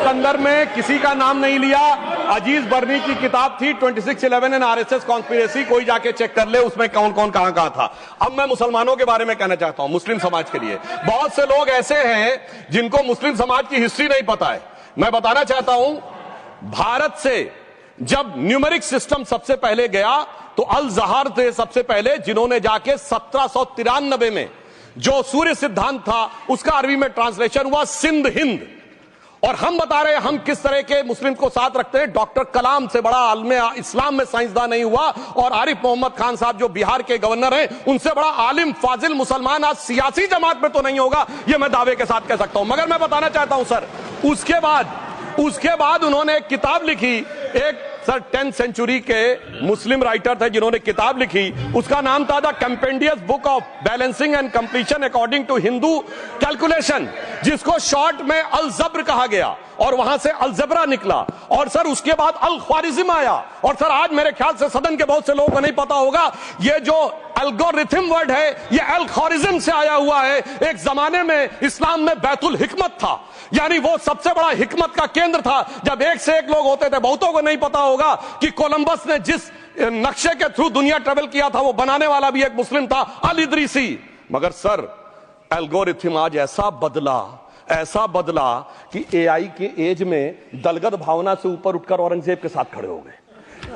संदर्भ में किसी का नाम नहीं लिया। अजीज बर्नी की किताब थी 2611 एंड आरएसएस कॉन्स्पिरेसी, कोई जाके चेक कर ले उसमें कौन कौन कहां कहां था। अब मैं मुसलमानों के बारे में कहना चाहता हूं, मुस्लिम समाज के लिए। बहुत से लोग ऐसे हैं जिनको मुस्लिम समाज की हिस्ट्री नहीं पता है। मैं बताना चाहता हूं, भारत से जब न्यूमेरिक सिस्टम सबसे पहले गया तो अल जहर थे सबसे पहले, जिन्होंने जाके 1793 में जो सूर्य सिद्धांत था उसका अरबी में ट्रांसलेशन हुआ सिंध हिंद। और हम बता रहे हैं हम किस तरह के मुस्लिम को साथ रखते हैं। डॉक्टर कलाम से बड़ा आलिम इस्लाम में साइंसदान नहीं हुआ, और आरिफ मोहम्मद खान साहब जो बिहार के गवर्नर हैं, उनसे बड़ा आलिम फाजिल मुसलमान आज सियासी जमात में तो नहीं होगा, यह मैं दावे के साथ कह सकता हूं। मगर मैं बताना चाहता हूं सर, उसके बाद उन्होंने एक किताब लिखी, एक सर 10th सेंचुरी के मुस्लिम राइटर थे जिन्होंने किताब लिखी, उसका नाम था the compendious book of balancing and completion according to Hindu calculation, जिसको शॉर्ट में अल जब्र कहा गया, और वहां से अलजबरा निकला। और सर उसके बाद अल ख्वारिज्म आया। और सर आज मेरे ख्याल से सदन के बहुत से लोगों को नहीं पता होगा, ये जो एल्गोरिथम वर्ड है ये अल ख्वारिज्म से आया हुआ है। एक जमाने में इस्लाम में बैतुल हिकमत था, यानी वो सबसे बड़ा हिकमत का केंद्र था, जब एक से एक लोग होते थे। बहुतों को नहीं पता होगा कि कोलंबस ने जिस नक्शे के थ्रू दुनिया ट्रेवल किया था वो बनाने वाला भी एक मुस्लिम था, अल इदरीसी। मगर सर एल्गोरिथम आज ऐसा बदला कि एआई के एज में दलगत भावना से ऊपर उठकर औरंगजेब के साथ खड़े हो गए।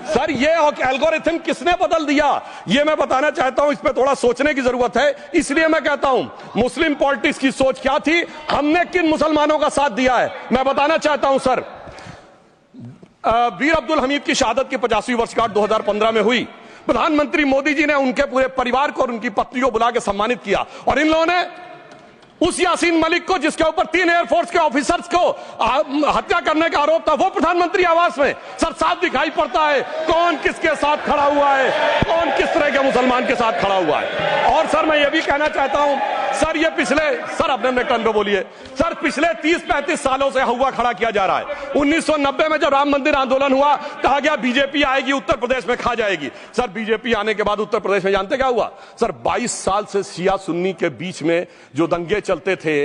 सर ये एल्गोरिथम किसने बदल दिया, ये मैं बताना चाहता हूं। इस पे थोड़ा सोचने की जरूरत है। इसलिए मैं कहता हूं मुस्लिम पॉलिटिक्स की सोच क्या थी, हमने किन मुसलमानों का साथ दिया है, मैं बताना चाहता हूं सर। वीर अब्दुल हमीद की शहादत की 50वीं वर्षगांठ 2015 में हुई। प्रधानमंत्री मोदी जी ने उनके पूरे परिवार को और उनकी पत्नी को बुला के सम्मानित किया, और इन लोगों ने उस यासीन मलिक को, जिसके ऊपर 3 एयरफोर्स के ऑफिसर्स को हत्या करने का आरोप था, वो प्रधानमंत्री आवास में। सर साफ दिखाई पड़ता है कौन किसके साथ खड़ा हुआ है, कौन किस तरह के मुसलमान के साथ खड़ा हुआ है। और सर मैं ये भी कहना चाहता हूं सर, ये सर अपने टर्न पे बोलिए सर, पिछले 30-35 सालों से हुआ खड़ा किया जा रहा है। 1990 में जब राम मंदिर आंदोलन हुआ, कहा गया बीजेपी आएगी उत्तर प्रदेश में खा जाएगी। सर बीजेपी आने के बाद उत्तर प्रदेश में जानते क्या हुआ सर, 22 साल से शिया सुन्नी के बीच में जो दंगे चलते थे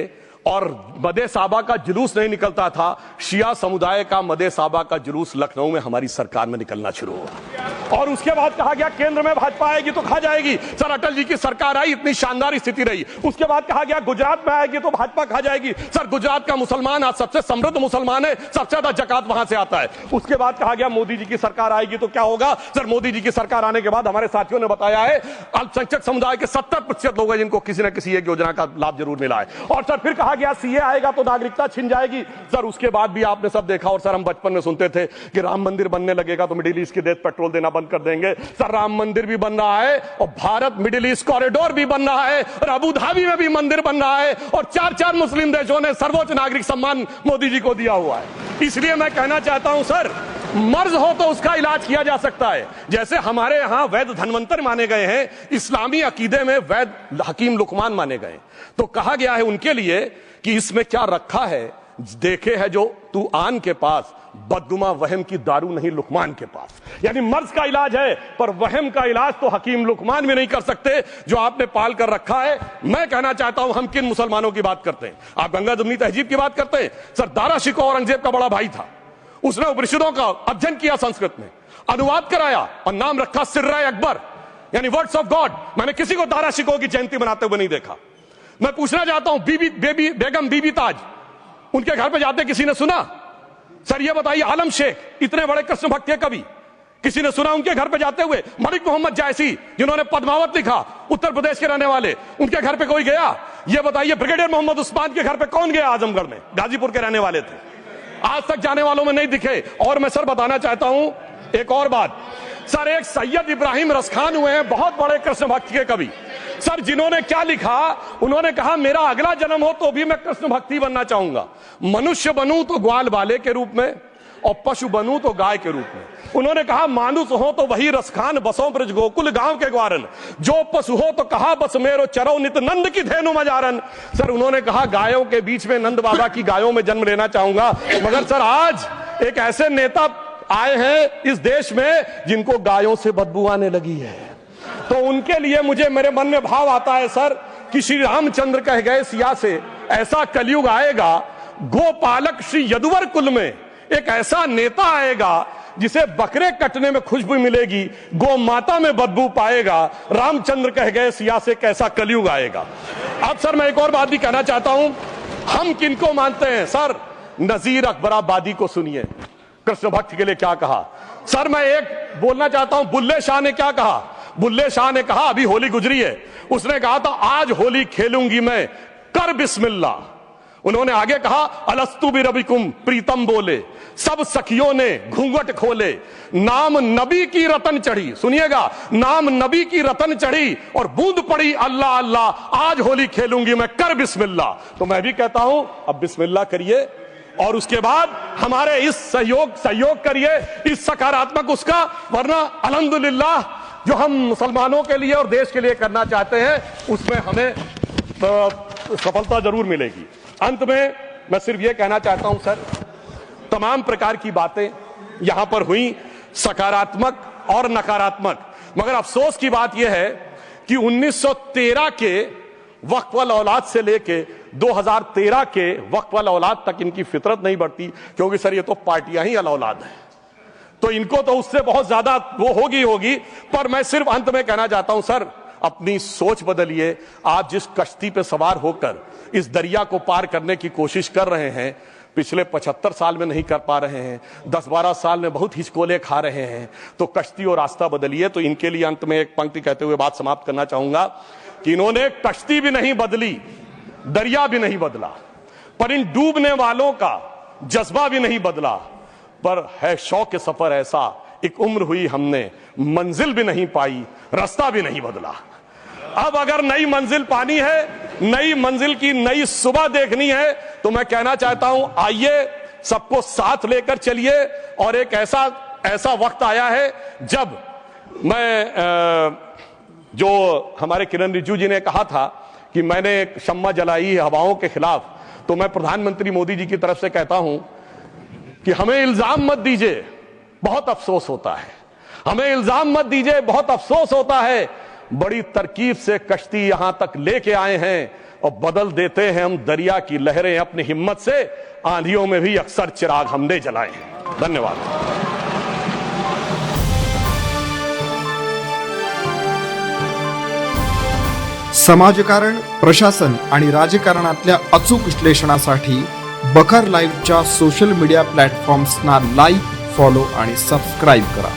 और मदे साबा का जुलूस नहीं निकलता था, शिया समुदाय का मदे साबा का जुलूस लखनऊ में हमारी सरकार में निकलना शुरू हुआ। और उसके बाद कहा गया केंद्र में भाजपा आएगी तो खा जाएगी। सर अटल जी की सरकार आई, इतनी शानदार स्थिति रही। उसके बाद कहा गया गुजरात में आएगी तो भाजपा खा जाएगी। सर गुजरात का मुसलमान आज सबसे समृद्ध मुसलमान है, सबसे ज्यादा जकात वहां से आता है। उसके बाद कहा गया मोदी जी की सरकार आएगी तो क्या होगा। सर मोदी जी की सरकार आने के बाद हमारे साथियों ने बताया है अल्पसंख्यक समुदाय के 70% लोग हैं जिनको किसी न किसी एक योजना का लाभ जरूर मिला है। और सर फिर कहा गया सीए आएगा तो नागरिकता छिन जाएगी। सर उसके बाद भी आपने सब देखा, और सर हम बचपन में सुनते थे कि राम मंदिर बनने लगेगा तो मिडिल ईस्ट के देश पेट्रोल देना बंद कर देंगे। सर राम मंदिर भी बन रहा है, और भारत मिडिल ईस्ट कॉरिडोर भी बन रहा है, और अबू धाबी में भी मंदिर बन रहा है, और 4 मुस्लिम देशों ने सर्वोच्च नागरिक सम्मान मोदी जी को दिया हुआ है। इसलिए मैं कहना चाहता हूं सर, मर्ज हो तो उसका इलाज किया जा सकता है। जैसे हमारे यहां वैद धन्वंतर माने गए हैं, इस्लामी अकीदे में वैद हकीम लुकमान माने गए, तो कहा गया है उनके लिए कि इसमें क्या रखा है, देखे है जो तू आन के पास, बददुमा वहम की दारू नहीं लुकमान के पास। यानी मर्ज का इलाज है, पर वहम का इलाज तो हकीम लुकमान भी नहीं कर सकते जो आपने पाल कर रखा है। मैं कहना चाहता हूं हम किन मुसलमानों की बात करते हैं। आप गंगा जमुनी तहजीब की बात करते हैं। सर दारा शिकोह औरंगजेब का बड़ा भाई था, उसने उपनिषदों का अध्ययन किया, संस्कृत में अनुवाद कराया और नाम रखा सिर्रा अकबर, यानी वर्ड्स ऑफ गॉड। मैंने किसी को दारा शिकोह की जयंती मनाते हुए नहीं देखा। मैं पूछना चाहता हूं बेगम बीबी ताज, उनके घर पे जाते किसी ने सुना? सर ये बताइए, आलम शेख इतने बड़े कृष्ण भक्त के कवि, किसी ने सुना उनके घर पे जाते हुए? मलिक मोहम्मद जायसी जिन्होंने पद्मावत लिखा, उत्तर प्रदेश के रहने वाले, उनके घर पे कोई गया? ये बताइए ब्रिगेडियर मोहम्मद उस्मान के घर पे कौन गया? आजमगढ़ में, गाजीपुर के रहने वाले थे, आज तक जाने वालों में नहीं दिखे। और मैं सर बताना चाहता हूं एक और बात, सर एक सैयद इब्राहिम रसखान हुए हैं, बहुत बड़े कृष्ण भक्त के कवि। सर जिन्होंने क्या लिखा, उन्होंने कहा मेरा अगला जन्म हो तो भी मैं कृष्ण भक्ति बनना चाहूंगा। मनुष्य बनूं तो ग्वाल बाले के रूप में, और पशु बनूं तो गाय के रूप में। उन्होंने कहा मानुष हो तो वही रसखान, बसों ब्रज गोकुल गांव के ग्वारन, जो पशु हो तो कहा बस मेरो चरो नित नंद की धेनु मजारन। सर उन्होंने कहा गायों के बीच में नंद बाबा की गायों में जन्म लेना चाहूंगा। मगर सर आज एक ऐसे नेता आए हैं इस देश में जिनको गायों से बदबू आने लगी है, तो उनके लिए मुझे मेरे मन में भाव आता है सर कि श्री रामचंद्र कह गए सिया से, ऐसा कलयुग आएगा गोपालक श्री यदुवर कुल में, एक ऐसा नेता आएगा जिसे बकरे कटने में खुशबू मिलेगी, गौ माता में बदबू पाएगा, रामचंद्र कह गए सिया से कैसा कलयुग आएगा। अब सर मैं एक और बात भी कहना चाहता हूं, हम किनको मानते हैं सर? नजीर अकबराबादी को सुनिए, कृष्ण भक्त के लिए क्या कहा। सर मैं एक बोलना चाहता हूं, बुल्ले शाह ने क्या कहा? बुल्ले शाह ने कहा, अभी होली गुजरी है, उसने कहा था आज होली खेलूंगी मैं, कर बिस्मिल्लाह। उन्होंने आगे कहा, अलस्तु भी रबिकुम, प्रीतम बोले, सब सखियों ने घूंघट खोले, नाम नबी की रतन चढ़ी, सुनिएगा, नाम नबी की रतन चढ़ी और बूंद पड़ी अल्लाह अल्लाह, आज होली खेलूंगी मैं, कर बिस्मिल्लाह। तो मैं भी कहता हूं अब बिस्मिल्लाह करिए और उसके बाद हमारे इस सहयोग करिए, इस सकारात्मक उसका, वरना अल्हम्दुलिल्लाह जो हम मुसलमानों के लिए और देश के लिए करना चाहते हैं उसमें हमें सफलता जरूर मिलेगी। अंत में मैं सिर्फ यह कहना चाहता हूं सर, तमाम प्रकार की बातें यहां पर हुई, सकारात्मक और नकारात्मक, मगर अफसोस की बात यह है कि 1913 के वक्फ वाल औलाद से लेके 2013 के वक्फ वाल औलाद तक इनकी फितरत नहीं बढ़ती, क्योंकि सर ये तो पार्टियां ही अल औलाद हैं, तो इनको तो उससे बहुत ज्यादा वो होगी। पर मैं सिर्फ अंत में कहना चाहता हूं सर, अपनी सोच बदलिए। आप जिस कश्ती पे सवार होकर इस दरिया को पार करने की कोशिश कर रहे हैं, पिछले 75 साल में नहीं कर पा रहे हैं, 10-12 साल में बहुत हिचकोले खा रहे हैं, तो कश्ती और रास्ता बदलिए। तो इनके लिए अंत में एक पंक्ति कहते हुए बात समाप्त करना चाहूंगा कि इन्होंने कश्ती भी नहीं बदली, दरिया भी नहीं बदला, पर इन डूबने वालों का जज्बा भी नहीं बदला, पर है शौक के सफर ऐसा, एक उम्र हुई हमने, मंजिल भी नहीं पाई, रास्ता भी नहीं बदला। अब अगर नई मंजिल पानी है, नई मंजिल की नई सुबह देखनी है, तो मैं कहना चाहता हूं आइए सबको साथ लेकर चलिए। और एक ऐसा वक्त आया है जब मैं जो हमारे किरण रिजिजू जी ने कहा था कि मैंने एक शम्मा जलाई है हवाओं के खिलाफ, तो मैं प्रधानमंत्री मोदी जी की तरफ से कहता हूं कि हमें इल्जाम मत दीजिए, बहुत अफसोस होता है, हमें इल्जाम मत दीजिए, बहुत अफसोस होता है। बड़ी तरकीब से कश्ती यहां तक लेके आए हैं और बदल देते हैं हम दरिया की लहरें अपनी हिम्मत से, आंधियों में भी अक्सर चिराग हमने जलाए हैं। धन्यवाद। समाजकारण, प्रशासन आणि राजकारणातल्या अचूक विश्लेषणासाठी बखर लाईव्हच्या सोशल मीडिया प्लॅटफॉर्म्सना लाईक, फॉलो आणि सबस्क्राईब करा।